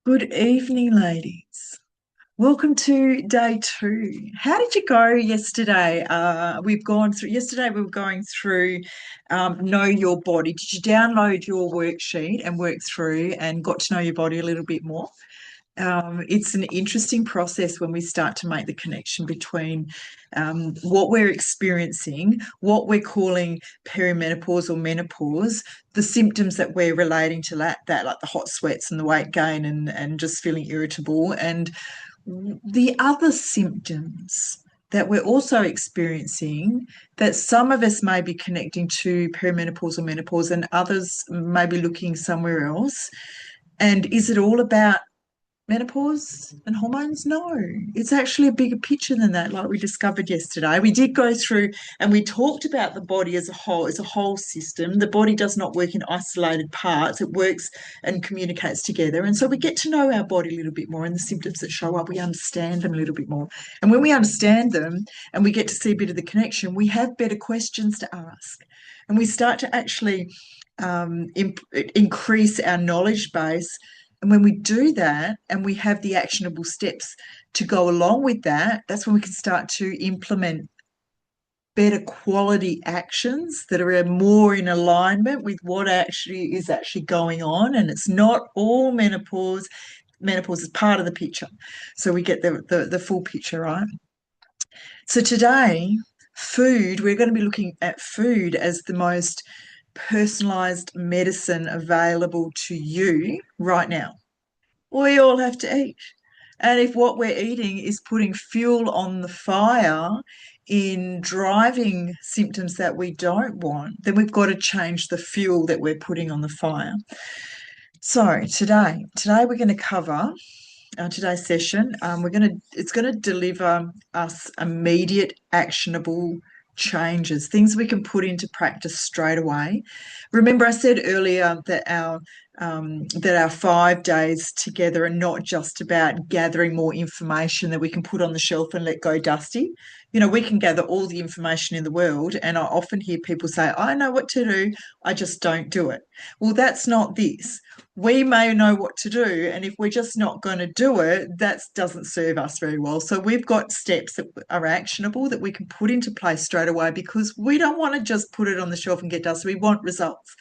Good evening, ladies. Welcome to day two. How did you go yesterday? We've gone through yesterday. We were going through know your body. Did you download your worksheet and work through and got to know your body a little bit more? It's an interesting process when we start to make the connection between what we're experiencing, what we're calling perimenopause or menopause, the symptoms that we're relating to that like the hot sweats and the weight gain and just feeling irritable, and the other symptoms that we're also experiencing that some of us may be connecting to perimenopause or menopause and others may be looking somewhere else. And is it all about menopause and hormones? No, it's actually a bigger picture than that, like we discovered yesterday. We did go through and we talked about the body as a whole system. The body does not work in isolated parts, it works and communicates together. And so we get to know our body a little bit more, and the symptoms that show up, we understand them a little bit more. And when we understand them and we get to see a bit of the connection, we have better questions to ask. And we start to actually increase our knowledge base. And when we do that and we have the actionable steps to go along with that, that's when we can start to implement better quality actions that are more in alignment with what actually is going on. And it's not all menopause. Menopause is part of the picture. So we get the full picture, right? So today, food, we're going to be looking at food as the most personalised medicine available to you right now. We all have to eat. And if what we're eating is putting fuel on the fire in driving symptoms that we don't want, then we've got to change the fuel that we're putting on the fire. So today we're going to cover today's session. It's going to deliver us immediate, actionable changes, things we can put into practice straight away. Remember, I said earlier that our 5 days together are not just about gathering more information that we can put on the shelf and let go dusty. You know, we can gather all the information in the world, and I often hear people say, I know what to do, I just don't do it. Well, that's not this. We may know what to do, and if we're just not going to do it, that doesn't serve us very well. So we've got steps that are actionable that we can put into place straight away, because we don't want to just put it on the shelf and get dusty. We want results.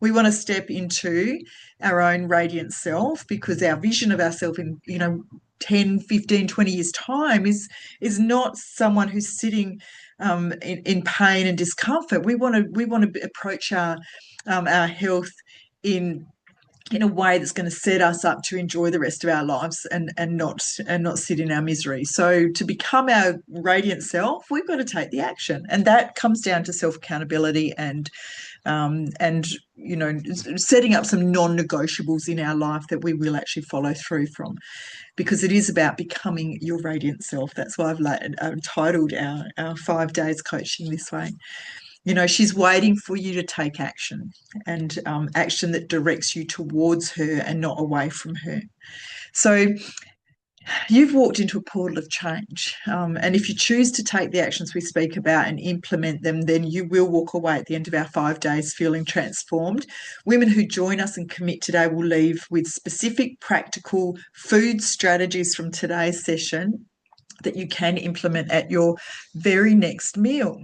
We want to step into our own radiant self, because our vision of ourselves in 10, 15, 20 years time is not someone who's sitting in pain and discomfort. We want to approach our health in a way that's going to set us up to enjoy the rest of our lives and not sit in our misery. So to become our radiant self, we've got to take the action, and that comes down to self accountability and setting up some non-negotiables in our life that we will actually follow through from, because it is about becoming your radiant self. That's why I've titled our 5 days coaching this way. You know, she's waiting for you to take action, and action that directs you towards her and not away from her. So you've walked into a portal of change. And if you choose to take the actions we speak about and implement them, then you will walk away at the end of our 5 days feeling transformed. Women who join us and commit today will leave with specific practical food strategies from today's session that you can implement at your very next meal.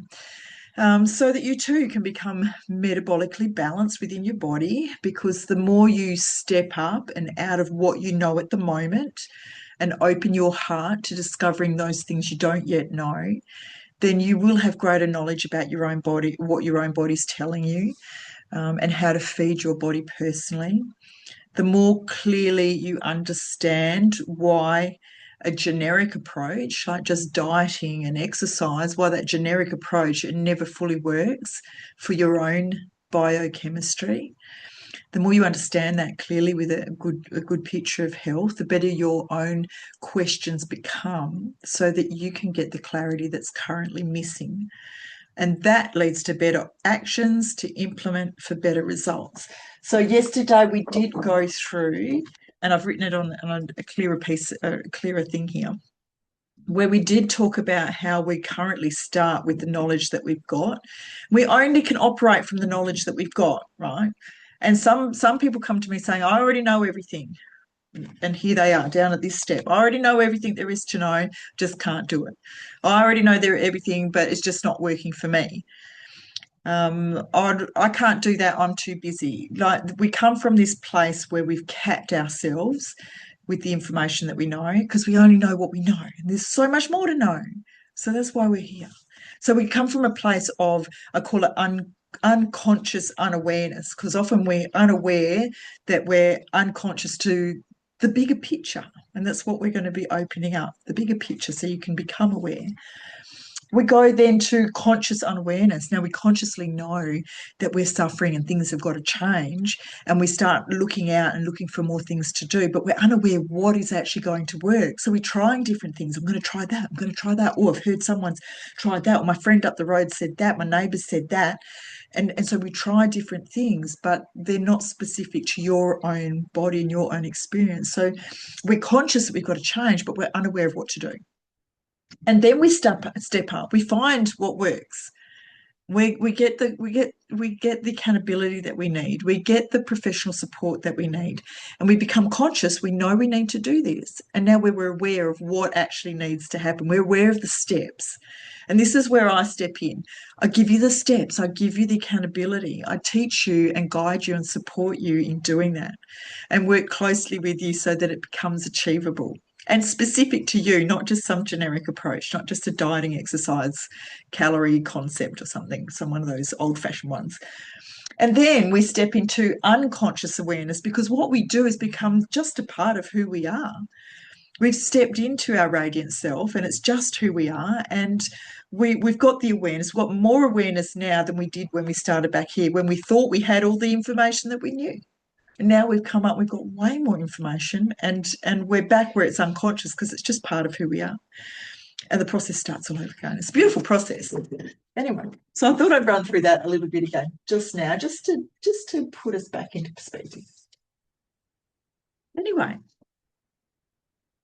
So that you too can become metabolically balanced within your body, because the more you step up and out of what you know at the moment and open your heart to discovering those things you don't yet know, then you will have greater knowledge about your own body, what your own body's telling you, and how to feed your body personally. The more clearly you understand why a generic approach, like just dieting and exercise, why that generic approach, it never fully works for your own biochemistry. The more you understand that clearly with a good picture of health, the better your own questions become, so that you can get the clarity that's currently missing. And that leads to better actions to implement for better results. So yesterday we did go through, and I've written it on a clearer thing here, where we did talk about how we currently start with the knowledge that we've got. We only can operate from the knowledge that we've got, right? And some people come to me saying, I already know everything. And here they are down at this step. I already know everything there is to know, just can't do it. I already know there everything, but it's just not working for me. I can't do that. I'm too busy. Like, we come from this place where we've capped ourselves with the information that we know because we only know what we know. And there's so much more to know. So that's why we're here. So we come from a place of, I call it unconscious unawareness, because often we're unaware that we're unconscious to the bigger picture. And that's what we're going to be opening up, the bigger picture, so you can become aware. We go then to conscious unawareness. Now we consciously know that we're suffering and things have got to change, and we start looking out and looking for more things to do, but we're unaware what is actually going to work. So we're trying different things. I'm going to try that. I'm going to try that. Oh, I've heard someone's tried that. Or my friend up the road said that. My neighbour said that. And so we try different things, but they're not specific to your own body and your own experience. So we're conscious that we've got to change, but we're unaware of what to do. And then we step up. We find what works. We get the accountability that we need. We get the professional support that we need, and we become conscious. We know we need to do this, and now we're aware of what actually needs to happen. We're aware of the steps, and this is where I step in. I give you the steps. I give you the accountability. I teach you and guide you and support you in doing that, and work closely with you so that it becomes achievable and specific to you, not just some generic approach, not just a dieting exercise calorie concept or something, some one of those old-fashioned ones. And then we step into unconscious awareness, because what we do is become just a part of who we are. We've stepped into our radiant self, and it's just who we are. And we've got the awareness. We've got more awareness now than we did when we started back here, when we thought we had all the information that we knew. And now we've come up, we've got way more information, and we're back where it's unconscious because it's just part of who we are. And the process starts all over again. It's a beautiful process. Anyway, so I thought I'd run through that a little bit again just now, just to put us back into perspective. Anyway,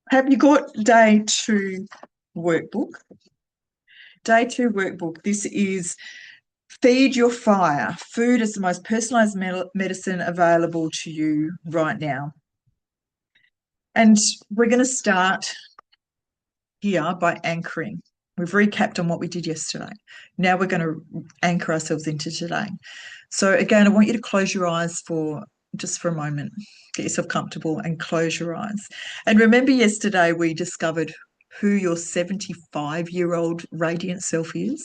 have you got day 2 workbook? Day 2 workbook. This is Feed Your Fire. Food is the most personalised medicine available to you right now. And we're going to start here by anchoring. We've recapped on what we did yesterday. Now we're going to anchor ourselves into today. So again, I want you to close your eyes for a moment. Get yourself comfortable and close your eyes. And remember, yesterday we discovered who your 75-year-old radiant self is,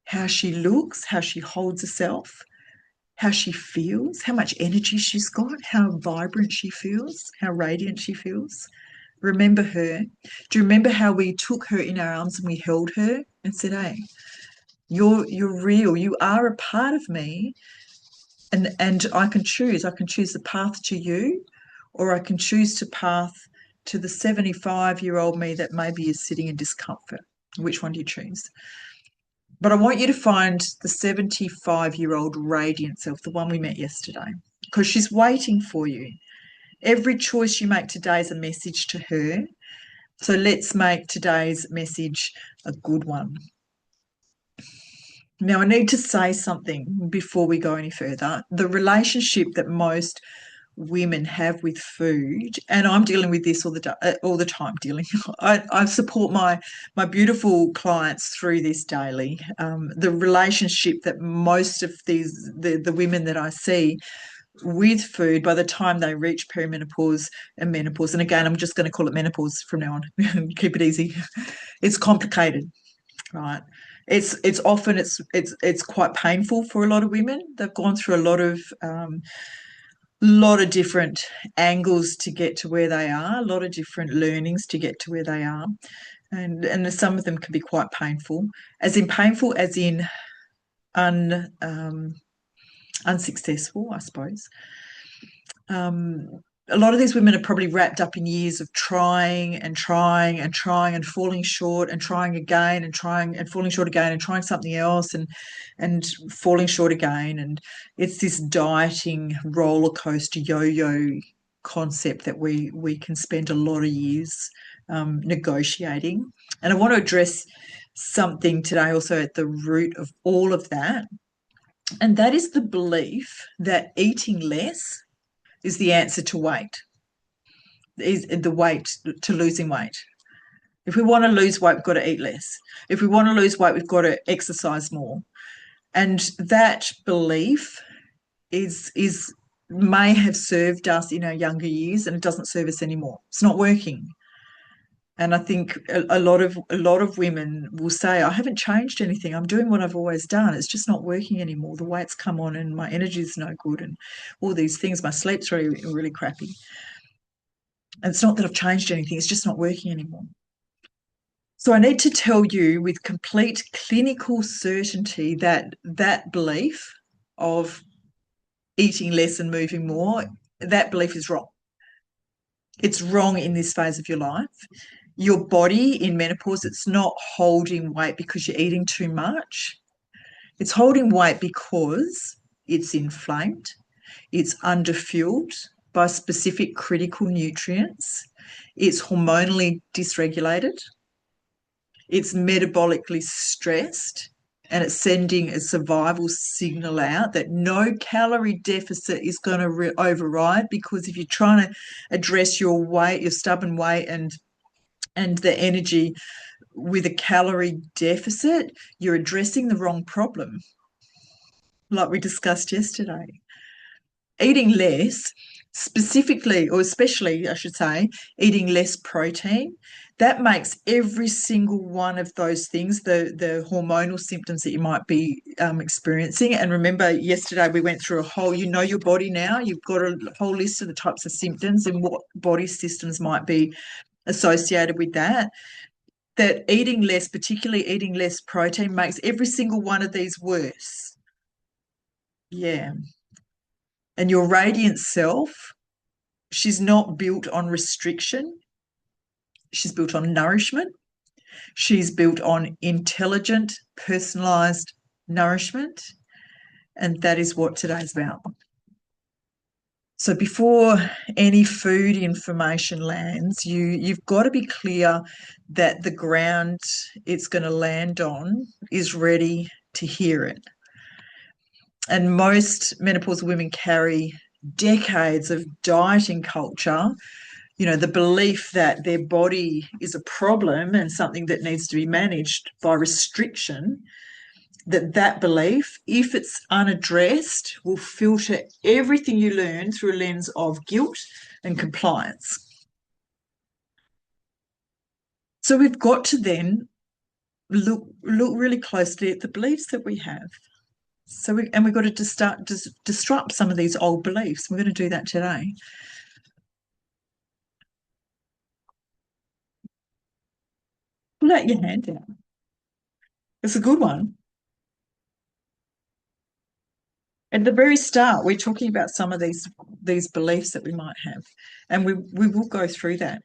how she looks, how she holds herself, how she feels, how much energy she's got, how vibrant she feels, how radiant she feels. Remember her. Do you remember how we took her in our arms and we held her and said, hey, you're real. You are a part of me. And I can choose. I can choose the path to you, or I can choose the path to the 75-year-old me that maybe is sitting in discomfort. Which one do you choose? But I want you to find the 75-year-old radiant self, the one we met yesterday, because she's waiting for you. Every choice you make today is a message to her. So let's make today's message a good one. Now, I need to say something before we go any further. The relationship that most women have with food, and I'm dealing with this all the time. I support my beautiful clients through this daily. The relationship that most of the women that I see with food by the time they reach perimenopause and menopause, and again, I'm just going to call it menopause from now on. Keep it easy. It's complicated, right? It's often quite painful for a lot of women. They've gone through a lot of different angles to get to where they are, a lot of different learnings to get to where they are, and some of them can be quite painful, as in unsuccessful, I suppose. A lot of these women are probably wrapped up in years of trying and trying and trying and falling short and trying again and trying and falling short again and trying something else and falling short again. And it's this dieting roller coaster yo-yo concept that we can spend a lot of years negotiating. And I want to address something today also at the root of all of that, and that is the belief that eating less is the answer to weight. is the weight to losing weight. If we want to lose weight, we've got to eat less. If we want to lose weight, we've got to exercise more. And that belief is may have served us in our younger years, and it doesn't serve us anymore. It's not working. And I think a lot of women will say, I haven't changed anything. I'm doing what I've always done. It's just not working anymore. The weight's come on and my energy's no good and all these things. My sleep's really, really crappy. And it's not that I've changed anything. It's just not working anymore. So I need to tell you with complete clinical certainty that that belief of eating less and moving more, that belief is wrong. It's wrong in this phase of your life. Your body in menopause, it's not holding weight because you're eating too much. It's holding weight because it's inflamed, it's underfueled by specific critical nutrients, it's hormonally dysregulated, it's metabolically stressed, and it's sending a survival signal out that no calorie deficit is going to override, because if you're trying to address your weight, your stubborn weight and the energy with a calorie deficit, you're addressing the wrong problem, like we discussed yesterday. Eating less, specifically, or especially, I should say, eating less protein, that makes every single one of those things, the hormonal symptoms that you might be experiencing. And remember, yesterday we went through a whole, you know your body now, you've got a whole list of the types of symptoms and what body systems might be associated with that. That eating less, particularly eating less protein, makes every single one of these worse. Yeah. And your radiant self, she's not built on restriction. She's built on nourishment. She's built on intelligent, personalised nourishment. And that is what today's about. So before any food information lands, you've got to be clear that the ground it's going to land on is ready to hear it. And most menopausal women carry decades of dieting culture, you know, the belief that their body is a problem and something that needs to be managed by restriction, that belief, if it's unaddressed, will filter everything you learn through a lens of guilt and compliance. So we've got to then look really closely at the beliefs that we have. So we've got to start disrupt some of these old beliefs. We're going to do that today. Pull out your hand out. It's a good one. At the very start, we're talking about some of these beliefs that we might have, and we will go through that.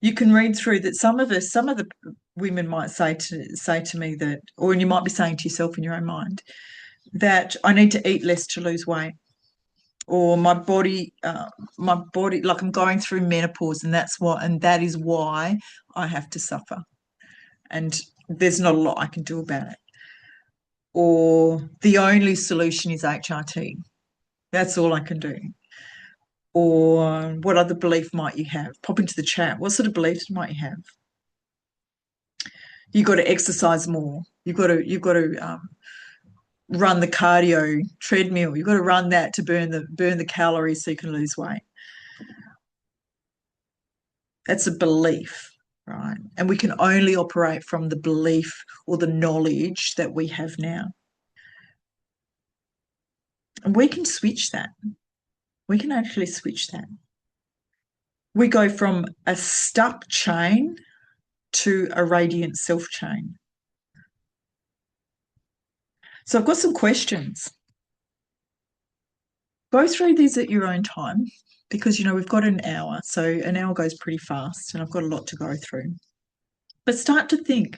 You can read through that. Some of the women might say to me that, or you might be saying to yourself in your own mind, that I need to eat less to lose weight, or my body, like I'm going through menopause, and that is why I have to suffer, and there's not a lot I can do about it. Or the only solution is HRT. That's all I can do. Or what other belief might you have? Pop into the chat. What sort of beliefs might you have? You've got to exercise more. You've got to run the cardio treadmill. You've got to run that to burn the calories so you can lose weight. That's a belief, right? And we can only operate from the belief or the knowledge that we have now. And we can switch that. We can actually switch that. We go from a stuck chain to a radiant self chain. So I've got some questions. Go through these at your own time, because, you know, we've got an hour, so an hour goes pretty fast and I've got a lot to go through. But start to think,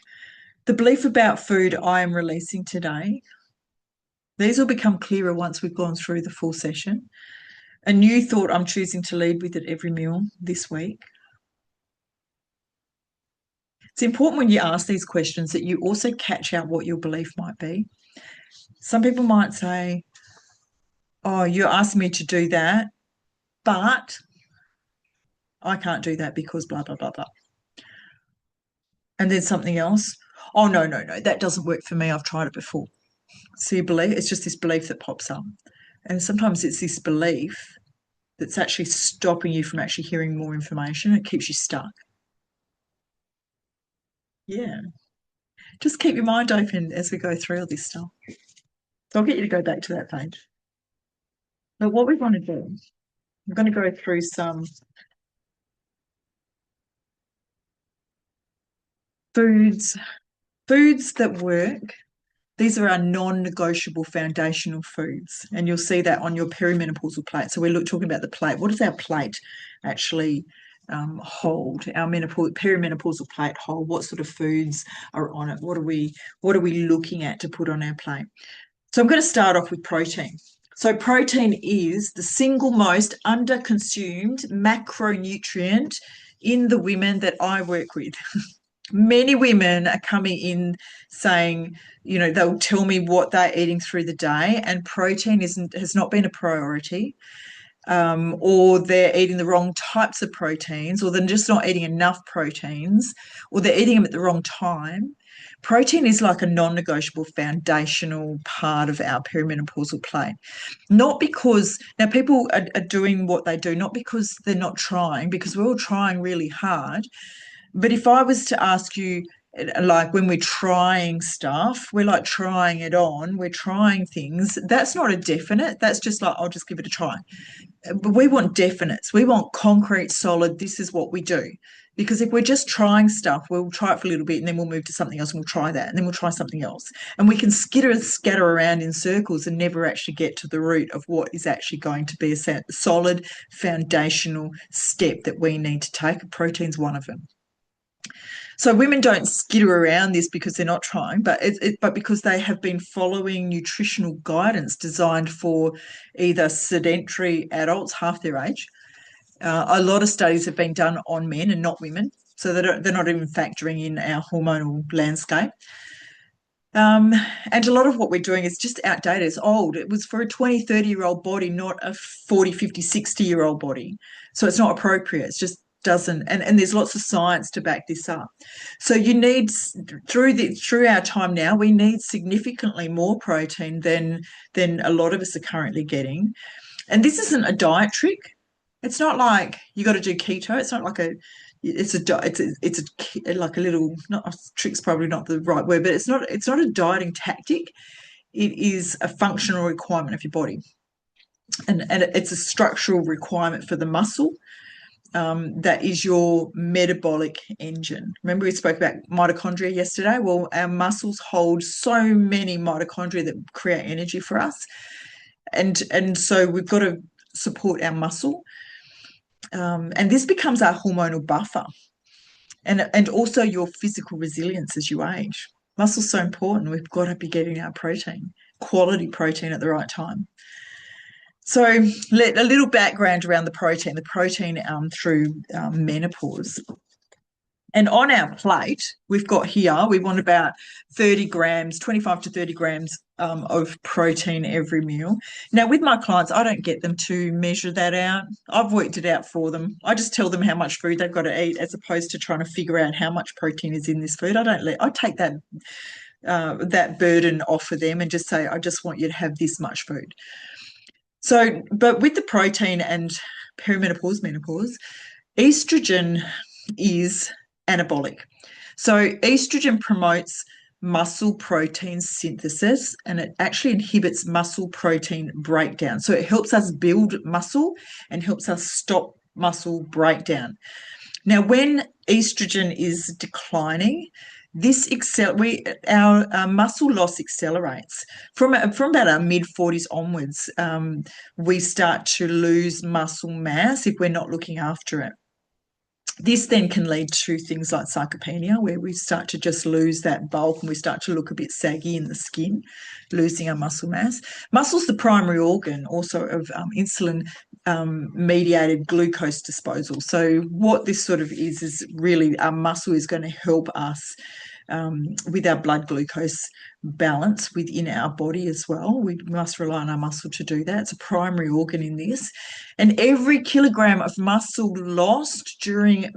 the belief about food I am releasing today, these will become clearer once we've gone through the full session. A new thought I'm choosing to lead with at every meal this week. It's important when you ask these questions that you also catch out what your belief might be. Some people might say, oh, you're asking me to do that, but I can't do that because blah, blah, blah, blah. And then something else. Oh, no, no, no, that doesn't work for me. I've tried it before. So you believe it's just this belief that pops up. And sometimes it's this belief that's actually stopping you from actually hearing more information. It keeps you stuck. Yeah. Just keep your mind open as we go through all this stuff. So I'll get you to go back to that page. But what we want to do, I'm going to go through some foods, foods that work. These are our non-negotiable foundational foods, and you'll see that on your perimenopausal plate. So we're talking about the plate. What does our plate actually hold? Our perimenopausal plate hold. What sort of foods are on it? What are we looking at to put on our plate? So I'm going to start off with protein. So protein is the single most under-consumed macronutrient in the women that I work with. Many women are coming in saying, they'll tell me what they're eating through the day, and protein has not been a priority, or they're eating the wrong types of proteins, or they're just not eating enough proteins, or they're eating them at the wrong time. Protein is like a non-negotiable foundational part of our perimenopausal plate. Not because now people are doing what they do, not because they're not trying, because we're all trying really hard. But if I was to ask you, like when we're trying stuff, we're like trying it on, we're trying things, that's not a definite. That's just like, I'll just give it a try. But we want definites. We want concrete, solid, this is what we do. Because if we're just trying stuff, we'll try it for a little bit and then we'll move to something else and we'll try that and then we'll try something else. And we can scatter around in circles and never actually get to the root of what is actually going to be a solid foundational step that we need to take. Protein's one of them. So women don't skitter around this because they're not trying, but because they have been following nutritional guidance designed for either sedentary adults half their age. A lot of studies have been done on men and not women, so they're not even factoring in our hormonal landscape. And a lot of what we're doing is just outdated. It's old. It was for a 20, 30-year-old body, not a 40, 50, 60-year-old body. So it's not appropriate. It's just doesn't, and there's lots of science to back this up. So you need through our time now, we need significantly more protein than a lot of us are currently getting. And this isn't a diet trick. It's not like you got to do keto. It's not like like a little, not trick's probably not the right word, but it's not a dieting tactic. It is a functional requirement of your body, and it's a structural requirement for the muscle. That is your metabolic engine. Remember we spoke about mitochondria yesterday? Well, our muscles hold so many mitochondria that create energy for us. And so we've got to support our muscle. And this becomes our hormonal buffer. And also your physical resilience as you age. Muscle's so important. We've got to be getting our protein, quality protein at the right time. So a little background around the protein through menopause. And on our plate, we've got here, we want about 30 grams, 25 to 30 grams of protein every meal. Now, with my clients, I don't get them to measure that out. I've worked it out for them. I just tell them how much food they've got to eat as opposed to trying to figure out how much protein is in this food. I take that burden off of them and just say, I just want you to have this much food. So, but with the protein and perimenopause, menopause, estrogen is anabolic. So estrogen promotes muscle protein synthesis and it actually inhibits muscle protein breakdown. So it helps us build muscle and helps us stop muscle breakdown. Now, when estrogen is declining, our muscle loss accelerates from about our mid-40s onwards. We start to lose muscle mass if we're not looking after it. This then can lead to things like sarcopenia, where we start to just lose that bulk and we start to look a bit saggy in the skin, losing our muscle mass. Muscle's the primary organ also of insulin mediated glucose disposal. So what this sort of is really our muscle is going to help us with our blood glucose balance within our body as well. We must rely on our muscle to do that. It's a primary organ in this. And every kilogram of muscle lost during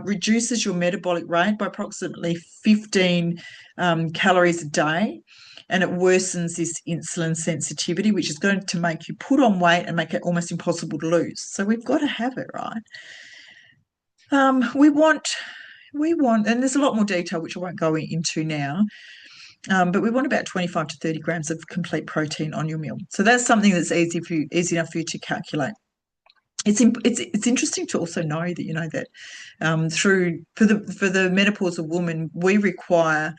reduces your metabolic rate by approximately 15 calories a day. And it worsens this insulin sensitivity, which is going to make you put on weight and make it almost impossible to lose. So we've got to have it, right? We want, and there's a lot more detail which I won't go into now, but we want about 25 to 30 grams of complete protein on your meal. So that's something that's easy enough for you to calculate. It's interesting to also know that for the menopausal woman, we require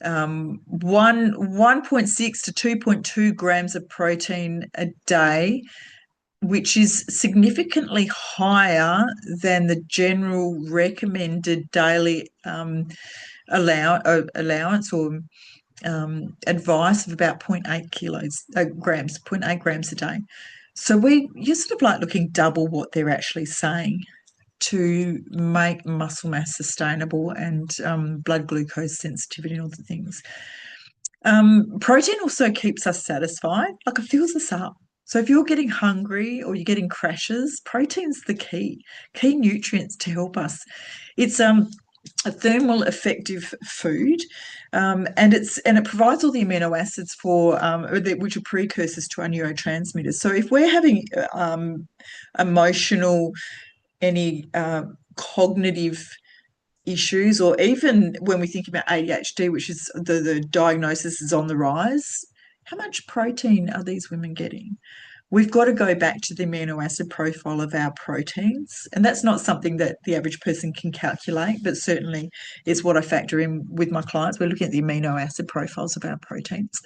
1.6 to 2.2 grams of protein a day, which is significantly higher than the general recommended daily allowance or advice of about 0.8 grams, 0.8 grams a day. So you're sort of like looking double what they're actually saying to make muscle mass sustainable and blood glucose sensitivity and all the things. Protein also keeps us satisfied, like it fills us up. So if you're getting hungry or you're getting crashes, protein's the key nutrients to help us. It's a thermal effective food, and it provides all the amino acids which are precursors to our neurotransmitters. So if we're having emotional, any cognitive issues, or even when we think about ADHD, which is the diagnosis is on the rise, how much protein are these women getting? We've got to go back to the amino acid profile of our proteins. And that's not something that the average person can calculate, but certainly is what I factor in with my clients. We're looking at the amino acid profiles of our proteins.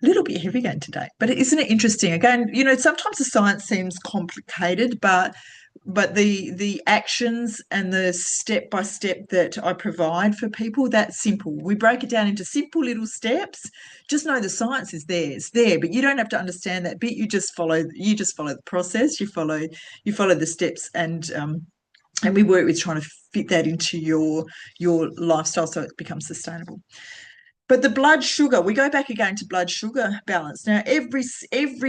A little bit heavy again today, but isn't it interesting? Again, sometimes the science seems complicated, but the actions and the step by step that I provide for people, that's simple. We break it down into simple little steps. Just know the science is there. It's there, but you don't have to understand that bit. You just follow the process. You follow the steps, and we work with trying to fit that into your lifestyle so it becomes sustainable. But the blood sugar, we go back again to blood sugar balance. Now, every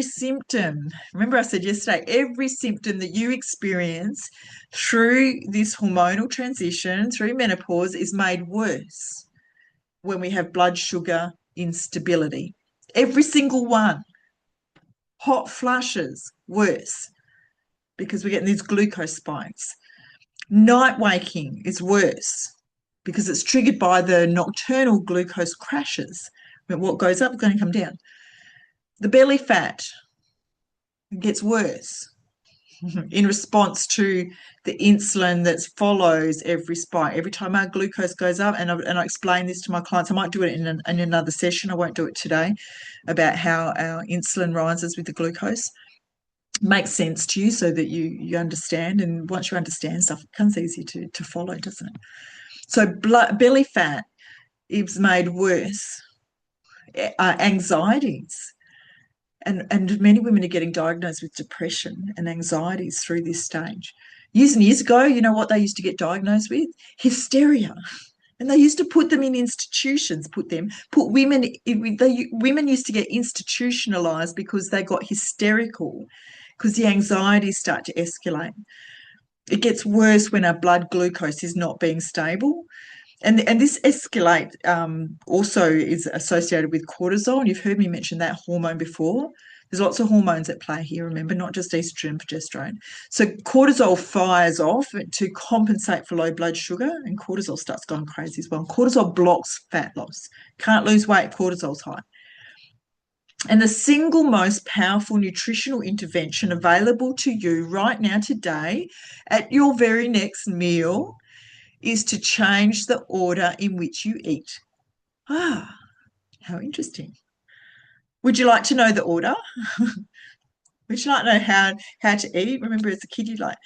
symptom, remember I said yesterday, every symptom that you experience through this hormonal transition, through menopause, is made worse when we have blood sugar instability. Every single one. Hot flushes, worse, because we're getting these glucose spikes. Night waking is worse, because it's triggered by the nocturnal glucose crashes. What goes up is going to come down. The belly fat gets worse in response to the insulin that follows every spike. Every time our glucose goes up, and I explain this to my clients, I might do it in another session, I won't do it today, about how our insulin rises with the glucose. Makes sense to you so that you understand, and once you understand stuff, it becomes easy to follow, doesn't it? So belly fat is made worse. Anxieties. And many women are getting diagnosed with depression and anxieties through this stage. Years and years ago, you know what they used to get diagnosed with? Hysteria. And they used to put them in institutions, women used to get institutionalized because they got hysterical, because the anxieties start to escalate. It gets worse when our blood glucose is not being stable. And this escalate also is associated with cortisol. And you've heard me mention that hormone before. There's lots of hormones at play here, remember, not just estrogen and progesterone. So cortisol fires off to compensate for low blood sugar, and cortisol starts going crazy as well. And cortisol blocks fat loss. Can't lose weight, cortisol's high. And the single most powerful nutritional intervention available to you right now today at your very next meal is to change the order in which you eat. Ah, how interesting. Would you like to know the order? Would you like to know how to eat? Remember, as a kid, you'd like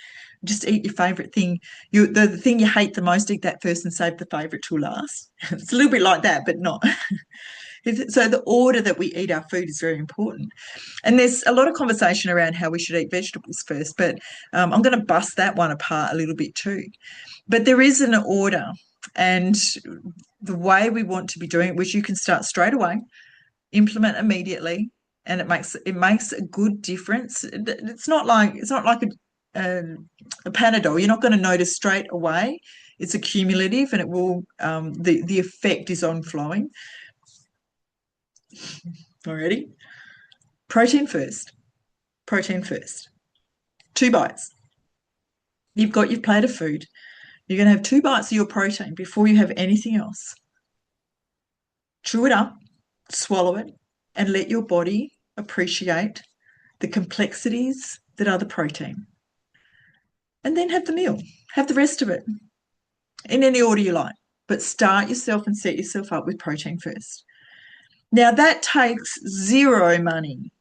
just eat your favourite thing. The thing you hate the most, eat that first and save the favourite till last. It's a little bit like that, but not. So the order that we eat our food is very important. And there's a lot of conversation around how we should eat vegetables first, but I'm going to bust that one apart a little bit too. But there is an order. And the way we want to be doing it, which you can start straight away, implement immediately, and it makes a good difference. It's not like a Panadol. You're not going to notice straight away. It's accumulative, and it will the effect is on flowing. Already, protein first. Protein first. 2 bites. You've got your plate of food. You're going to have 2 bites of your protein before you have anything else. Chew it up, swallow it, and let your body appreciate the complexities that are the protein. And then have the meal. Have the rest of it in any order you like. But start yourself and set yourself up with protein first. Now, that takes zero money.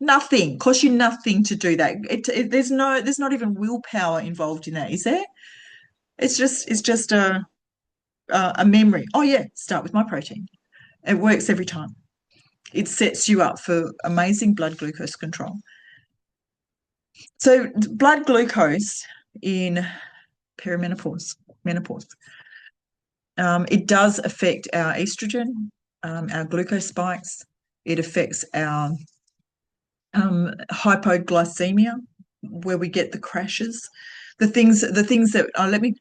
Nothing. Costs you nothing to do that. There's not even willpower involved in that, is there? It's just a memory. Oh yeah, start with my protein. It works every time. It sets you up for amazing blood glucose control. So blood glucose in perimenopause, menopause, it does affect our estrogen, our glucose spikes. It affects our hypoglycemia, where we get the crashes. The things that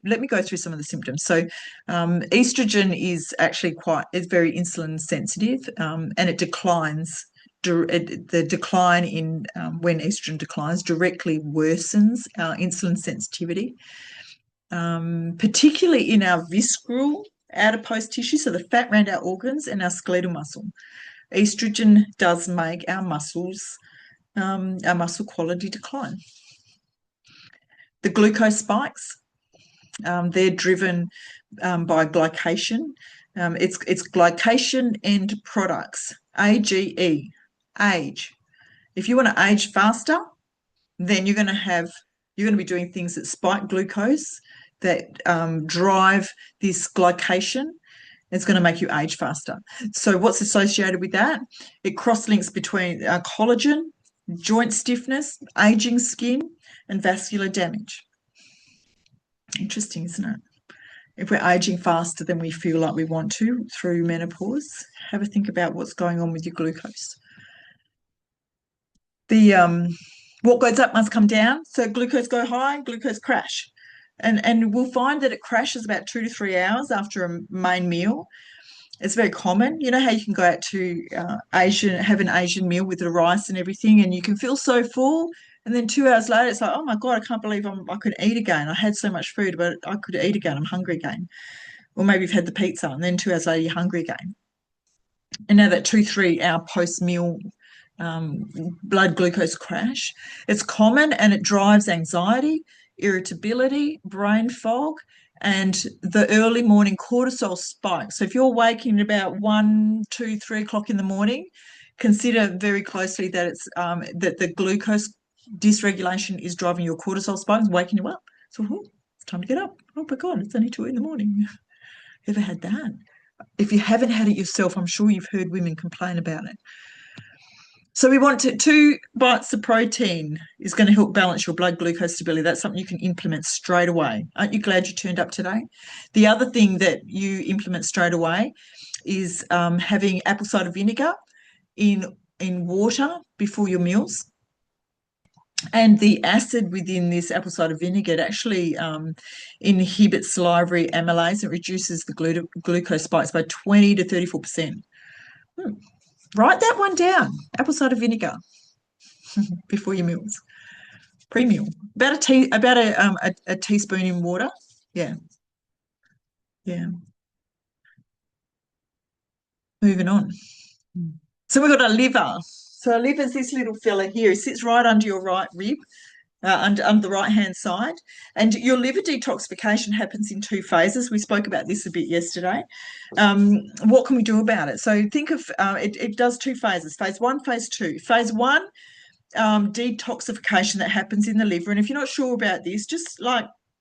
let me go through some of the symptoms. So estrogen is actually is very insulin sensitive, and it declines. The decline in when estrogen declines directly worsens our insulin sensitivity, particularly in our visceral adipose tissue, so the fat around our organs and our skeletal muscle. Estrogen does make our muscle quality decline. The glucose spikes, they're driven by glycation. It's glycation end products, AGE, age. If you want to age faster, then you're going to be doing things that spike glucose, that drive this glycation. It's going to make you age faster. So what's associated with that? It cross-links between collagen, joint stiffness, aging skin, and vascular damage. Interesting, isn't it? If we're aging faster than we feel like we want to through menopause, have a think about what's going on with your glucose. What goes up must come down. So glucose go high, glucose crash. And we'll find that it crashes about 2 to 3 hours after a main meal. It's very common. You know how you can go out to have an Asian meal with the rice and everything, and you can feel so full, and then 2 hours later, it's like, oh my God, I can't believe I could eat again. I had so much food, but I could eat again. I'm hungry again. Or maybe you've had the pizza, and then 2 hours later, you're hungry again. And now that 2-3 hour post-meal blood glucose crash, it's common, and it drives anxiety, irritability, brain fog, and the early morning cortisol spike. So if you're waking about 1, 2, 3 o'clock in the morning, consider very closely that it's that the glucose dysregulation is driving your cortisol spikes, waking you up. So it's time to get up. Oh my God, it's only 2 in the morning. Ever had that? If you haven't had it yourself, I'm sure you've heard women complain about it. So we want 2 bites of protein is going to help balance your blood glucose stability. That's something you can implement straight away. Aren't you glad you turned up today? The other thing that you implement straight away is having apple cider vinegar in water before your meals. And the acid within this apple cider vinegar, it actually inhibits salivary amylase. It reduces the glucose spikes by 20 to 34%. Write that one down, apple cider vinegar, before your meals. Pre-meal. About a teaspoon in water. Yeah. Yeah. Moving on. So we've got our liver. So our liver's this little fella here. He sits right under your right rib, under the right-hand side. And your liver detoxification happens in 2 phases. We spoke about this a bit yesterday. What can we do about it? So think of it does 2 phases, phase 1, phase 2. Phase 1, detoxification that happens in the liver. And if you're not sure about this, just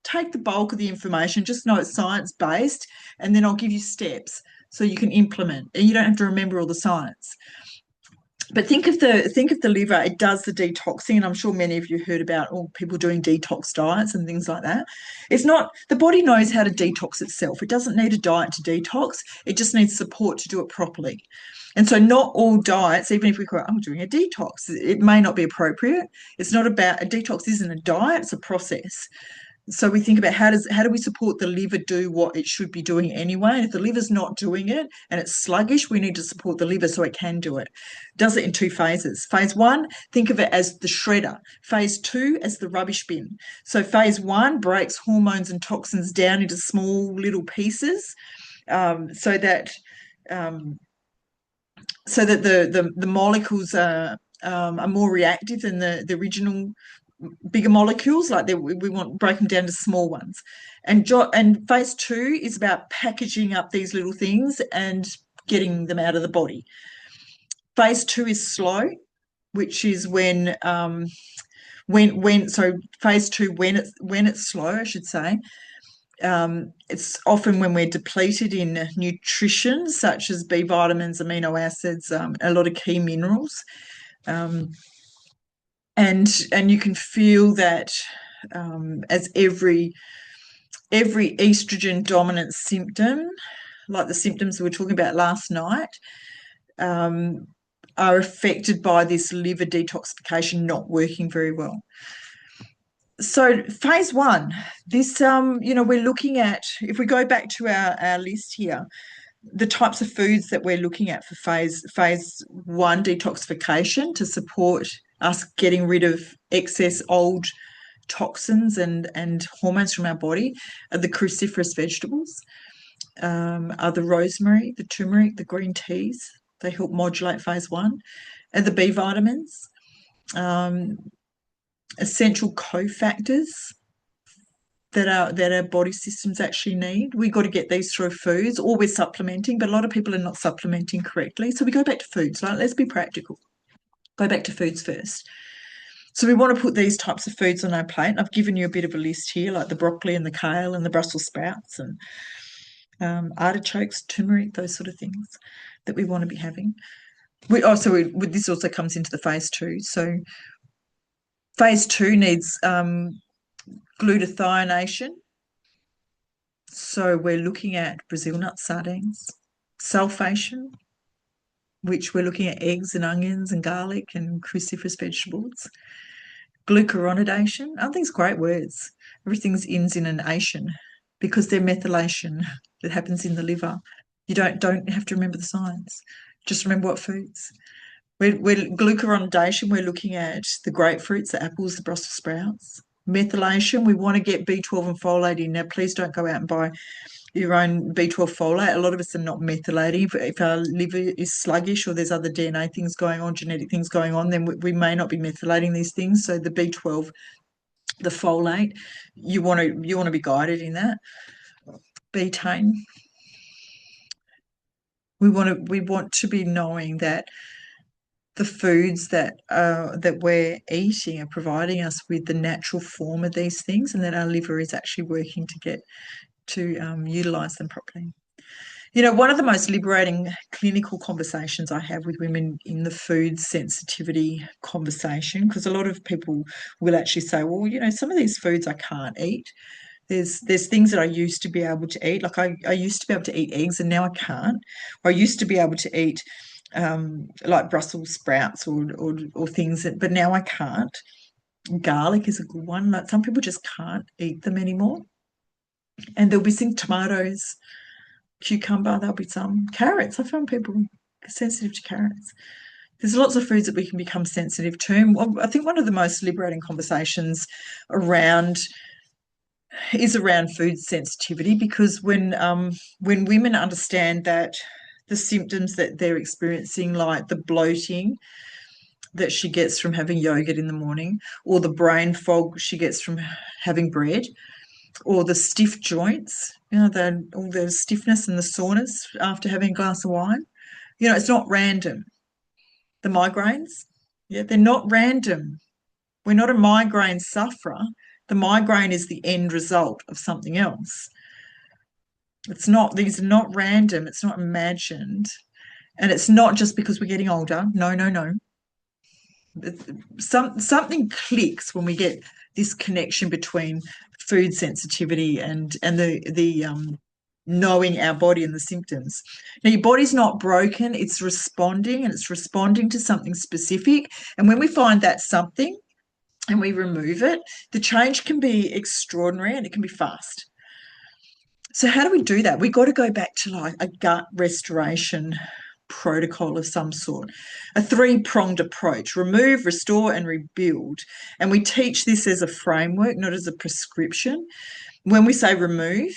take the bulk of the information, just know it's science-based, and then I'll give you steps so you can implement. And you don't have to remember all the science. But think of the liver. It does the detoxing, and I'm sure many of you heard about all people doing detox diets and things like that. It's not the body knows how to detox itself. It doesn't need a diet to detox. It just needs support to do it properly. And so, not all diets, even if we go, I'm doing a detox, it may not be appropriate. It's not about a detox. Isn't a diet. It's a process. So we think about how do we support the liver do what it should be doing anyway. And if the liver's not doing it and it's sluggish, we need to support the liver so it can do it. Does it in two phases. Phase one, think of it as the shredder. Phase two as the rubbish bin. So phase one breaks hormones and toxins down into small little pieces, so that um, the molecules are more reactive than the original bigger molecules. Like we want to break them down to small ones. And phase two is about packaging up these little things and getting them out of the body. Phase two is slow, which is so phase two, when it's slow, I should say. It's often when we're depleted in nutrition, such as B vitamins, amino acids, a lot of key minerals. And you can feel that, as every estrogen dominant symptom, like the symptoms we were talking about last night, are affected by this liver detoxification not working very well. So phase one, this, we're looking at, if we go back to our list here, the types of foods that we're looking at for phase one detoxification to support us getting rid of excess old toxins and hormones from our body are the cruciferous vegetables, are the rosemary, the turmeric, the green teas. They help modulate phase one, and the B vitamins, essential cofactors that our body systems actually need. We've got to get these through foods, or we're supplementing, but a lot of people are not supplementing correctly. So we go back to foods. Like, let's be practical. Go back to foods first. So we want to put these types of foods on our plate. I've given you a bit of a list here, like the broccoli and the kale and the Brussels sprouts and artichokes, turmeric, those sort of things that we want to be having. This also comes into the phase two. So phase two needs glutathione. So we're looking at Brazil nut sardines, sulfation, which we're looking at eggs and onions and garlic and cruciferous vegetables. Glucuronidation, I think it's great words. Everything's ends in an ation because they're methylation that happens in the liver. You don't have to remember the science. Just remember what foods. Glucuronidation, we're looking at the grapefruits, the apples, the Brussels sprouts. Methylation, we want to get B12 and folate in. Now, please don't go out and buy your own B12 folate. A lot of us are not methylating. If our liver is sluggish or there's other DNA things going on, genetic things going on, then we may not be methylating these things. So the B12, the folate, you want to be guided in that. Betaine. We want to be knowing that the foods that we're eating are providing us with the natural form of these things, and that our liver is actually working to utilize them properly. One of the most liberating clinical conversations I have with women in the food sensitivity conversation, because a lot of people will actually say, well, some of these foods I can't eat. There's things that I used to be able to eat. Like I used to be able to eat eggs and now I can't. Or I used to be able to eat like Brussels sprouts or things, but now I can't. Garlic is a good one. Like, some people just can't eat them anymore. And there'll be some tomatoes, cucumber, there'll be some carrots. I found people are sensitive to carrots. There's lots of foods that we can become sensitive to. Well, I think one of the most liberating conversations is around food sensitivity, because when women understand that the symptoms that they're experiencing, like the bloating that she gets from having yogurt in the morning, or the brain fog she gets from having bread, or the stiff joints, all the stiffness and the soreness after having a glass of wine, it's not random. The migraines, they're not random. We're not a migraine sufferer. The migraine is the end result of something else. These are not random. It's not imagined. And it's not just because we're getting older. No, no, no. Something clicks when we get this connection between food sensitivity and the knowing our body and the symptoms. Now, your body's not broken, it's responding, and it's responding to something specific. And when we find that something and we remove it, the change can be extraordinary and it can be fast. So how do we do that? We've got to go back to like a gut restoration protocol of some sort, a three-pronged approach: remove, restore, and rebuild. And we teach this as a framework, not as a prescription. When we say remove,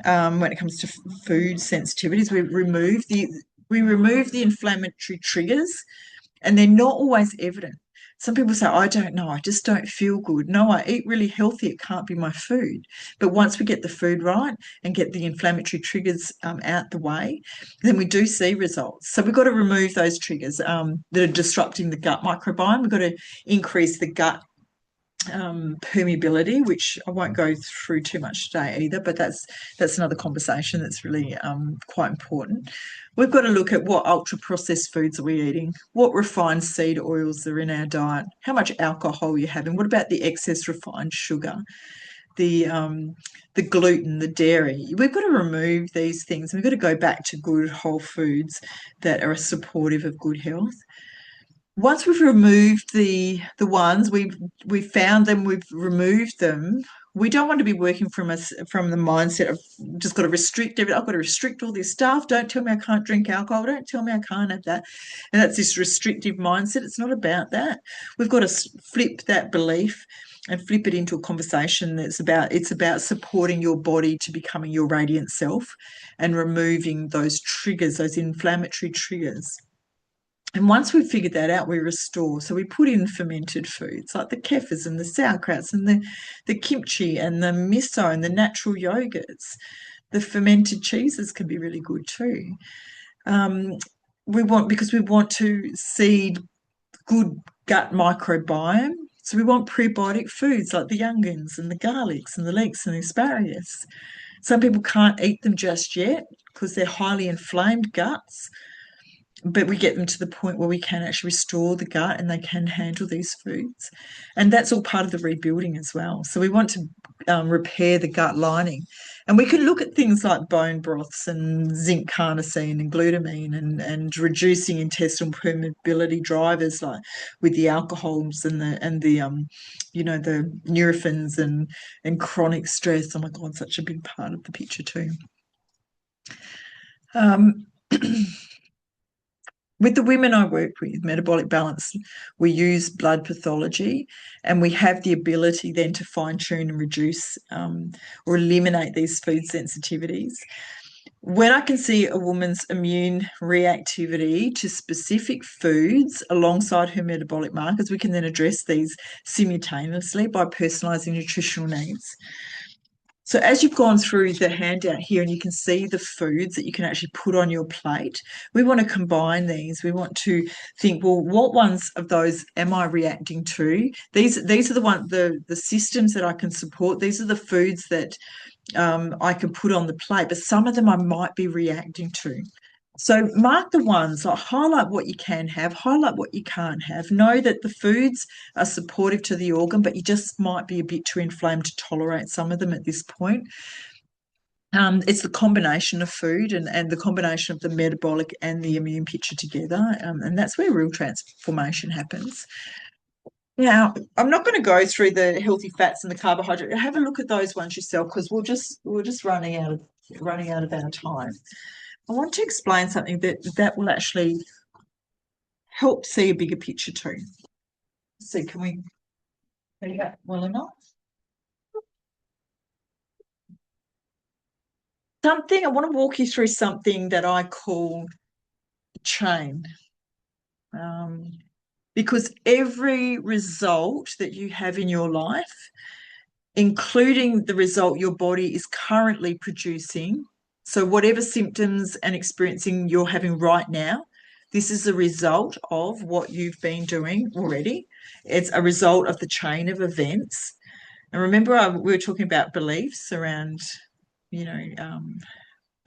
when it comes to food sensitivities, we remove the inflammatory triggers, and they're not always evident. Some people say, I don't know, I just don't feel good. No, I eat really healthy, it can't be my food. But once we get the food right and get the inflammatory triggers out the way, then we do see results. So we've got to remove those triggers that are disrupting the gut microbiome. We've got to increase the gut permeability, which I won't go through too much today either, but that's another conversation that's really quite important. We've got to look at what ultra-processed foods are we eating, what refined seed oils are in our diet, how much alcohol you're having, what about the excess refined sugar, the gluten, the dairy. We've got to remove these things, and we've got to go back to good whole foods that are supportive of good health. Once we've removed the ones we've found them, we've removed them. We don't want to be working from the mindset of just got to restrict everything. I've got to restrict all this stuff. Don't tell me I can't drink alcohol. Don't tell me I can't have that. And that's this restrictive mindset. It's not about that. We've got to flip that belief and flip it into a conversation it's about supporting your body to becoming your radiant self and removing those triggers, those inflammatory triggers. And once we've figured that out, we restore. So we put in fermented foods like the kefirs and the sauerkrauts and the kimchi and the miso and the natural yogurts. The fermented cheeses can be really good too. Because we want to seed good gut microbiome. So we want prebiotic foods like the youngins and the garlics and the leeks and the asparagus. Some people can't eat them just yet because they're highly inflamed guts, but we get them to the point where we can actually restore the gut and they can handle these foods. And that's all part of the rebuilding as well. So we want to repair the gut lining. And we can look at things like bone broths and zinc carnosine and glutamine and reducing intestinal permeability drivers like with the alcohols and the nurophins and chronic stress. Oh my God, such a big part of the picture too. With the women I work with, metabolic balance, we use blood pathology, and we have the ability then to fine-tune and reduce or eliminate these food sensitivities. When I can see a woman's immune reactivity to specific foods alongside her metabolic markers, we can then address these simultaneously by personalising nutritional needs. So as you've gone through the handout here and you can see the foods that you can actually put on your plate, we want to combine these. We want to think, well, what ones of those am I reacting to? These are the systems that I can support. These are the foods that I can put on the plate, but some of them I might be reacting to. So mark the ones, like highlight what you can have, highlight what you can't have. Know that the foods are supportive to the organ, but you just might be a bit too inflamed to tolerate some of them at this point. It's the combination of food and the combination of the metabolic and the immune picture together, and that's where real transformation happens. Now, I'm not going to go through the healthy fats and the carbohydrate. Have a look at those ones yourself because we're just running out of our time. I want to explain something that will actually help see a bigger picture too. So can we see that well enough? I want to walk you through something that I call chain. Because every result that you have in your life, including the result your body is currently producing, so whatever symptoms and experiencing you're having right now, this is a result of what you've been doing already. It's a result of the chain of events. And remember, we were talking about beliefs around,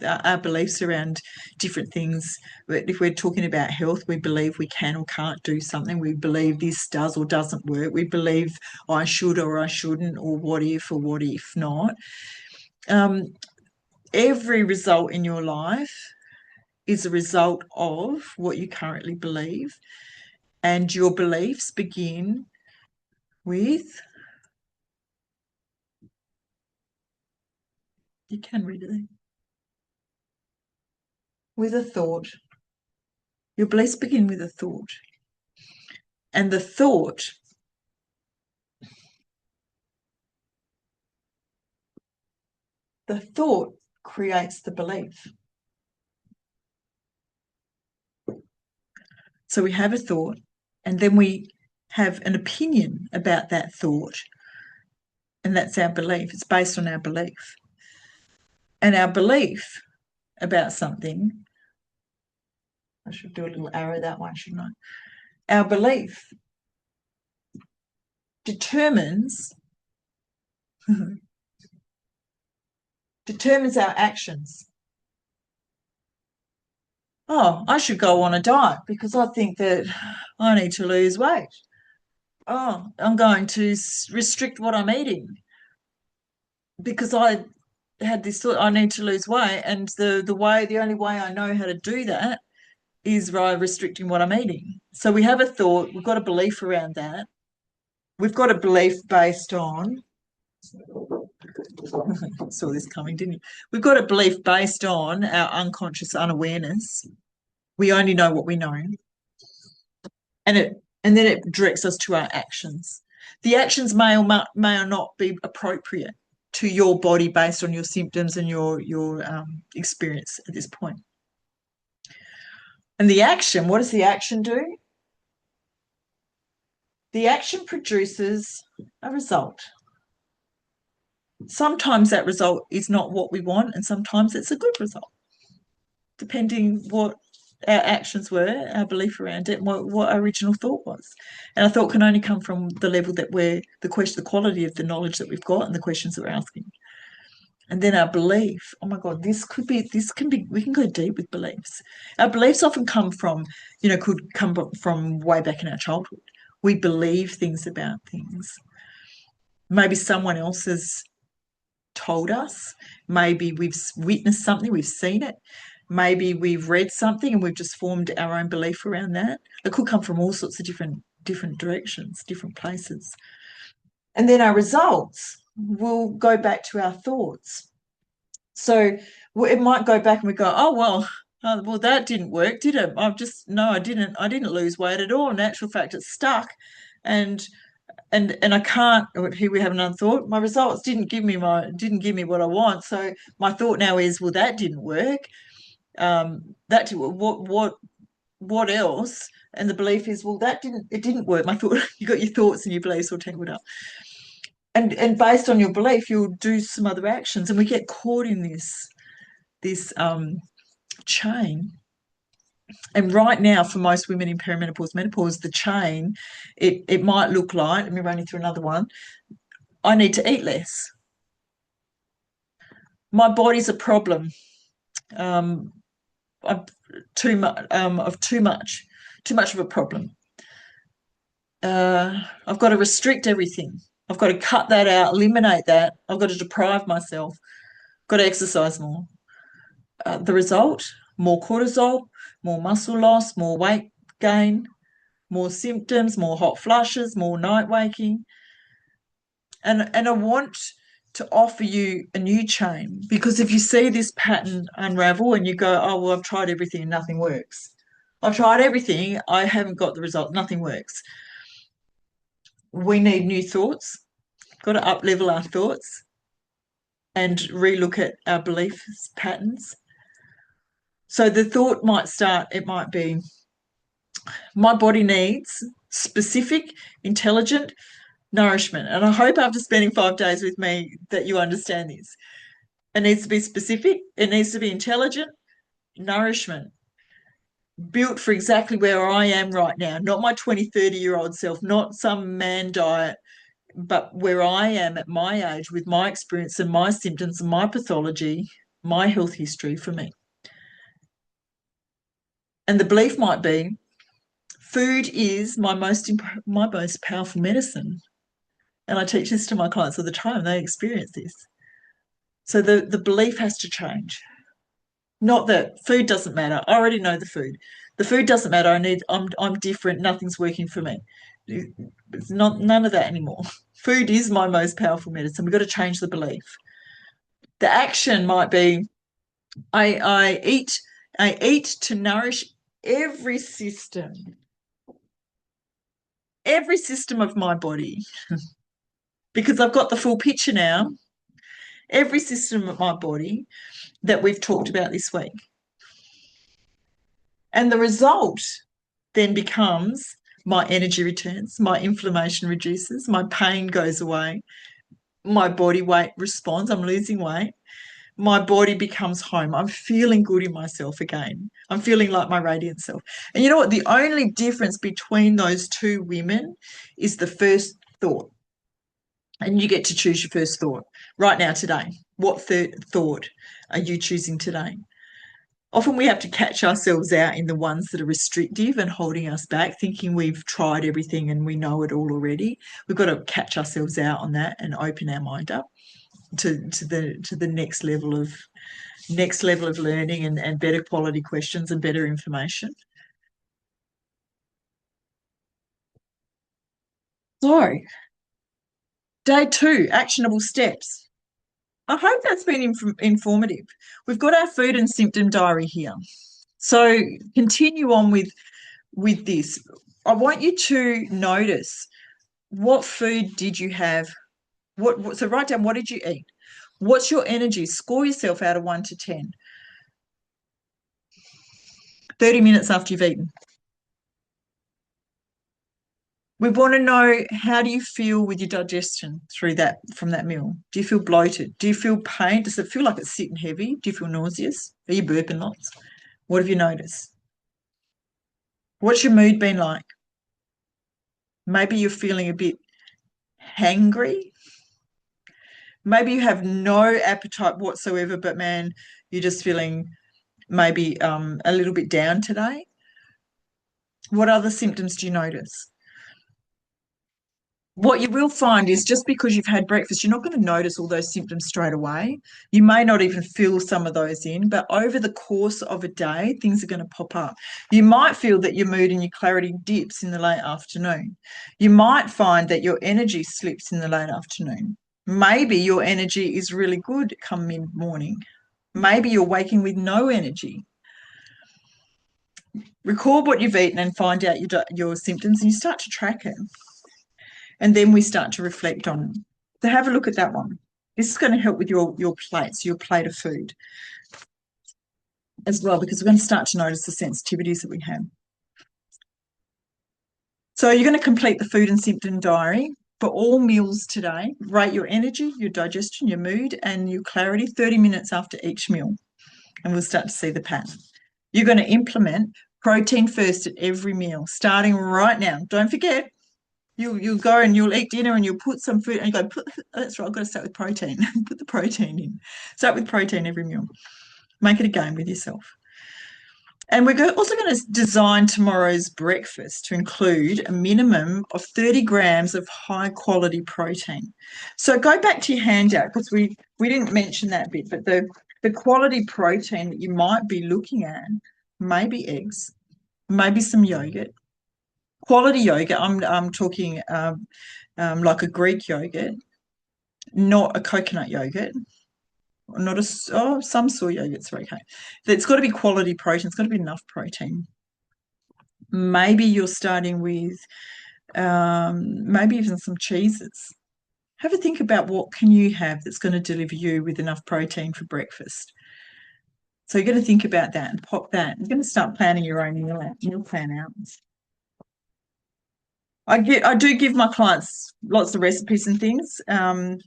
our beliefs around different things. If we're talking about health, we believe we can or can't do something. We believe this does or doesn't work. We believe I should or I shouldn't, or what if not. Every result in your life is a result of what you currently believe. And your beliefs begin with, you can read it there, with a thought. Your beliefs begin with a thought. And the thought creates the belief. So we have a thought, and then we have an opinion about that thought, and that's our belief. It's based on our belief. And our belief about something, I should do a little arrow that one, shouldn't I? Our belief determines our actions. Oh, I should go on a diet because I think that I need to lose weight. Oh, I'm going to restrict what I'm eating because I had this thought I need to lose weight, and the only way I know how to do that is by restricting what I'm eating. So we have a thought, we've got a belief around that. We've got a belief based on saw this coming, didn't you? We've got a belief based on our unconscious unawareness. We only know what we know. And then it directs us to our actions. The actions may or not be appropriate to your body based on your symptoms and your experience at this point. And the action, what does the action do? The action produces a result. Sometimes that result is not what we want, and sometimes it's a good result, depending what our actions were, our belief around it, and what our original thought was. And our thought can only come from the level that the quality of the knowledge that we've got and the questions that we're asking. And then our belief, oh my God, we can go deep with beliefs. Our beliefs often could come from way back in our childhood. We believe things about things. Maybe someone else has told us. Maybe we've witnessed something, we've seen it. Maybe we've read something and we've just formed our own belief around that. It could come from all sorts of different directions, different places. And then our results will go back to our thoughts. So it might go back and we go, oh, well, that didn't work, did it? I didn't lose weight at all. In actual fact, it's stuck. And I can't. Here we have another thought. My results didn't give me what I want. So my thought now is, well, that didn't work. What else? And the belief is, well, it didn't work. My thought, you got your thoughts and your beliefs all tangled up. And based on your belief, you'll do some other actions, and we get caught in this chain. And right now, for most women in perimenopause, menopause, the chain, it might look like, let me run you through another one. I need to eat less. My body's a problem. Too much of a problem. I've got to restrict everything. I've got to cut that out, eliminate that. I've got to deprive myself. Got to exercise more. The result, more cortisol, more muscle loss, more weight gain, more symptoms, more hot flushes, more night waking. And I want to offer you a new chain, because if you see this pattern unravel and you go, oh, well, I've tried everything and nothing works. I've tried everything, I haven't got the result, nothing works. We need new thoughts, got to up-level our thoughts and relook at our belief patterns. So the thought might be, my body needs specific, intelligent nourishment. And I hope after spending 5 days with me that you understand this. It needs to be specific. It needs to be intelligent nourishment, built for exactly where I am right now, not my 20, 30-year-old self, not some man diet, but where I am at my age with my experience and my symptoms and my pathology. my health history for me. And the belief might be food is my most powerful medicine. And I teach this to my clients all the time. They experience this. So the belief has to change. Not that food doesn't matter. I already know the food. The food doesn't matter. I'm different. Nothing's working for me. It's not none of that anymore. Food is my most powerful medicine. We've got to change the belief. The action might be I eat to nourish every system of my body because I've got the full picture now. Every system of my body that we've talked about this week. And the result then becomes my energy returns, my inflammation reduces, my pain goes away, my body weight responds, I'm losing weight, my body becomes home. I'm feeling good in myself again. I'm feeling like my radiant self. And you know what? The only difference between those two women is the first thought. And you get to choose your first thought right now today. What thought are you choosing today? Often we have to catch ourselves out in the ones that are restrictive and holding us back, thinking we've tried everything and we know it all already. We've got to catch ourselves out on that and open our mind up to the next level of learning and better quality questions and better information. So, day 2, actionable steps. I hope that's been informative. We've got our food and symptom diary here. So continue on with this. I want you to notice what food did you have? So write down what did you eat? What's your energy? Score yourself out of 1 to 10. 30 minutes after you've eaten. We want to know, how do you feel with your digestion from that meal? Do you feel bloated? Do you feel pain? Does it feel like it's sitting heavy? Do you feel nauseous? Are you burping lots? What have you noticed? What's your mood been like? Maybe you're feeling a bit hangry. Maybe you have no appetite whatsoever, but man, you're just feeling maybe a little bit down today. What other symptoms do you notice? What you will find is just because you've had breakfast, you're not going to notice all those symptoms straight away. You may not even feel some of those in, but over the course of a day, things are going to pop up. You might feel that your mood and your clarity dips in the late afternoon. You might find that your energy slips in the late afternoon. Maybe your energy is really good come mid-morning. Maybe you're waking with no energy. Record what you've eaten and find out your symptoms, and you start to track it. And then we start to reflect on it. So have a look at that one. This is going to help with your plates, your plate of food as well, because we're going to start to notice the sensitivities that we have. So you're going to complete the food and symptom diary for all meals today. Rate your energy, your digestion, your mood, and your clarity 30 minutes after each meal. And we'll start to see the pattern. You're going to implement protein first at every meal, starting right now. Don't forget, you'll go and you'll eat dinner and you'll put some food and you go, that's right, I've got to start with protein. Put the protein in. Start with protein every meal. Make it a game with yourself. And we're also going to design tomorrow's breakfast to include a minimum of 30 grams of high quality protein. So go back to your handout, because we didn't mention that bit, but the quality protein that you might be looking at may be eggs, maybe some yogurt. Quality yogurt, I'm talking like a Greek yogurt, not a coconut yogurt, not some soy yogurts are okay. It's got to be quality protein. It's got to be enough protein. Maybe you're starting with maybe even some cheeses. Have a think about what can you have that's going to deliver you with enough protein for breakfast. So you're going to think about that and pop that. You're going to start planning your own meal plan out. I do give my clients lots of recipes and things. I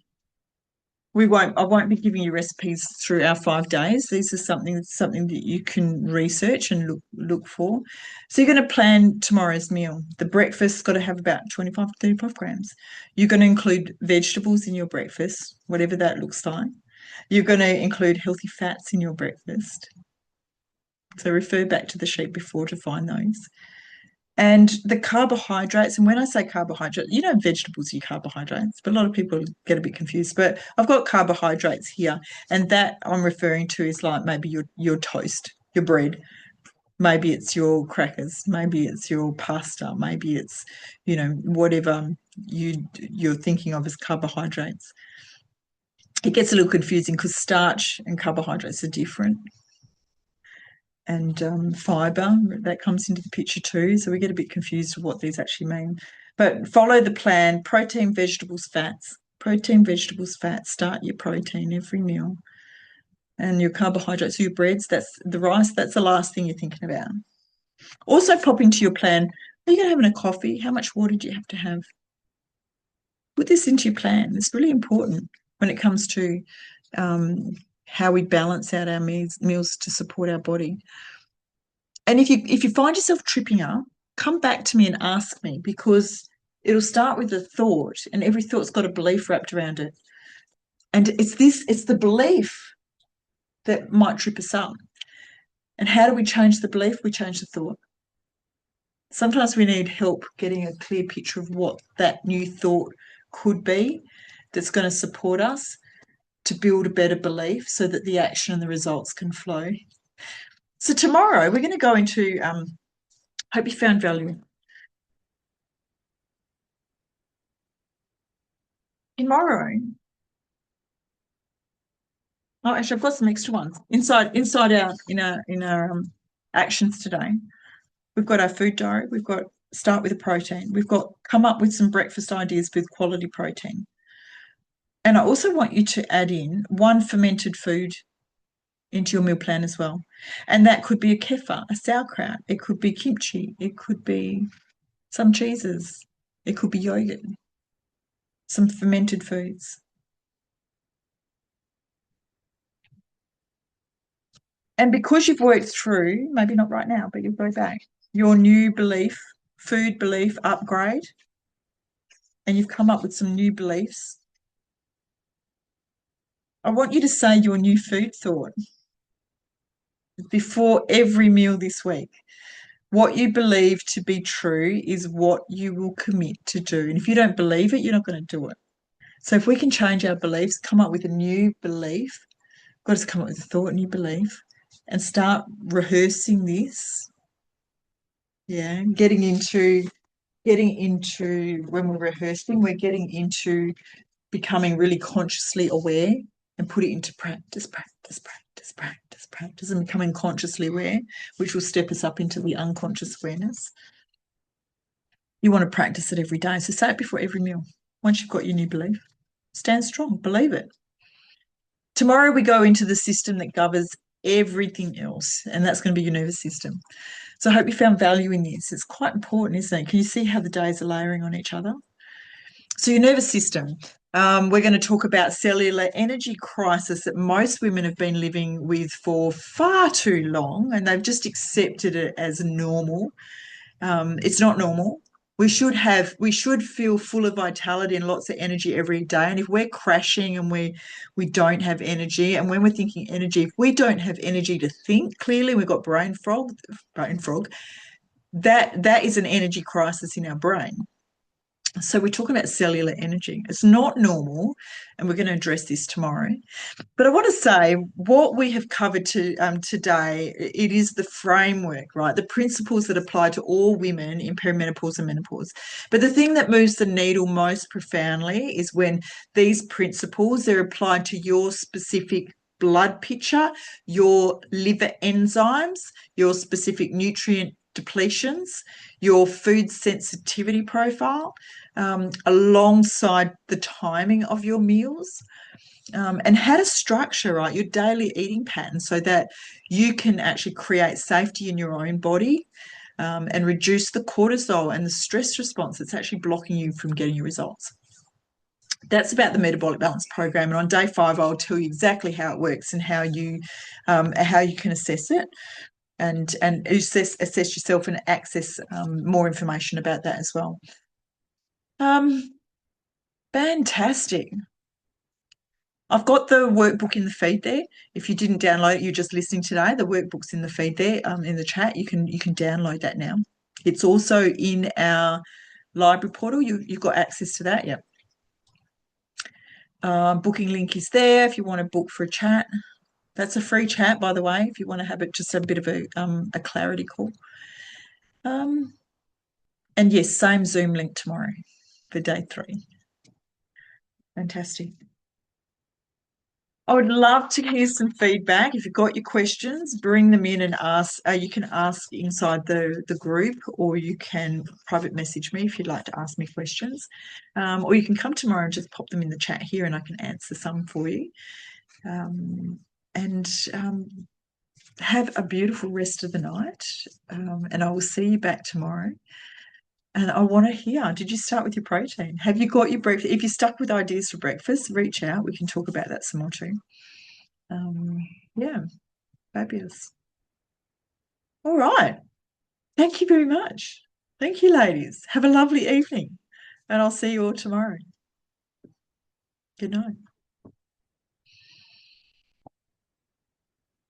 won't be giving you recipes through our 5 days. These are something that you can research and look for. So you're going to plan tomorrow's meal. The breakfast's got to have about 25 to 35 grams. You're going to include vegetables in your breakfast, whatever that looks like. You're going to include healthy fats in your breakfast. So refer back to the sheet before to find those. And the carbohydrates, and when I say carbohydrate, vegetables are carbohydrates, but a lot of people get a bit confused. But I've got carbohydrates here, and that I'm referring to is like maybe your toast, your bread, maybe it's your crackers, maybe it's your pasta, maybe it's, whatever you're thinking of as carbohydrates. It gets a little confusing because starch and carbohydrates are different. And fiber, that comes into the picture too. So we get a bit confused with what these actually mean. But follow the plan: protein, vegetables, fats. Protein, vegetables, fats. Start your protein every meal. And your carbohydrates, your breads, that's the rice, that's the last thing you're thinking about. Also pop into your plan: are you going to have a coffee? How much water do you have to have? Put this into your plan. It's really important when it comes to how we balance out our meals to support our body. And if you find yourself tripping up, come back to me and ask me, because it'll start with a thought, and every thought's got a belief wrapped around it. And it's the belief that might trip us up. And how do we change the belief? We change the thought. Sometimes we need help getting a clear picture of what that new thought could be that's going to support us to build a better belief so that the action and the results can flow. So tomorrow we're going to go into, hope you found value. Tomorrow, oh, actually, I've got some extra ones inside our in our actions today. We've got our food diary. We've got start with a protein. We've got come up with some breakfast ideas with quality protein. And I also want you to add in one fermented food into your meal plan as well. And that could be a kefir, a sauerkraut. It could be kimchi. It could be some cheeses. It could be yogurt, some fermented foods. And because you've worked through, maybe not right now, but you'll go back, your new belief, food belief upgrade, and you've come up with some new beliefs, I want you to say your new food thought before every meal this week. What you believe to be true is what you will commit to do. And if you don't believe it, you're not going to do it. So if we can change our beliefs, come up with a new belief, got to come up with a thought, new belief, and start rehearsing this. Yeah, getting into when we're rehearsing, we're getting into becoming really consciously aware and put it into practice, and becoming consciously aware, which will step us up into the unconscious awareness. You want to practice it every day. So say it before every meal. Once you've got your new belief, stand strong, believe it. Tomorrow we go into the system that governs everything else, and that's going to be your nervous system. So I hope you found value in this. It's quite important, isn't it? Can you see how the days are layering on each other? So your nervous system, we're going to talk about cellular energy crisis that most women have been living with for far too long, and they've just accepted it as normal. It's not normal. We should feel full of vitality and lots of energy every day. And if we're crashing and we don't have energy, and when we're thinking energy, if we don't have energy to think clearly, we've got brain fog, that is an energy crisis in our brain. So we're talking about cellular energy. It's not normal, and we're going to address this tomorrow. But I want to say what we have covered today, it is the framework, right? The principles that apply to all women in perimenopause and menopause. But the thing that moves the needle most profoundly is when these principles are applied to your specific blood picture, your liver enzymes, your specific nutrient depletions, your food sensitivity profile, alongside the timing of your meals. And how to structure, right, your daily eating pattern so that you can actually create safety in your own body, and reduce the cortisol and the stress response that's actually blocking you from getting your results. That's about the Metabolic Balance Program. And on day 5, I'll tell you exactly how it works and how you can assess it and assess yourself and access more information about that as well. Fantastic. I've got the workbook in the feed there. If you didn't download it, you're just listening today. The workbook's in the feed there, in the chat. You can download that now. It's also in our library portal. You've got access to that. Yeah. Booking link is there if you want to book for a chat. That's a free chat, by the way, if you want to have it just a bit of a clarity call. And yes, same Zoom link tomorrow for day 3. Fantastic. I would love to hear some feedback. If you've got your questions, bring them in and ask. You can ask inside the group, or you can private message me if you'd like to ask me questions. Or you can come tomorrow and just pop them in the chat here and I can answer some for you. And have a beautiful rest of the night. And I will see you back tomorrow. And I want to hear, did you start with your protein? Have you got your breakfast? If you're stuck with ideas for breakfast, reach out. We can talk about that some more too. Yeah, fabulous. All right. Thank you very much. Thank you, ladies. Have a lovely evening. And I'll see you all tomorrow. Good night.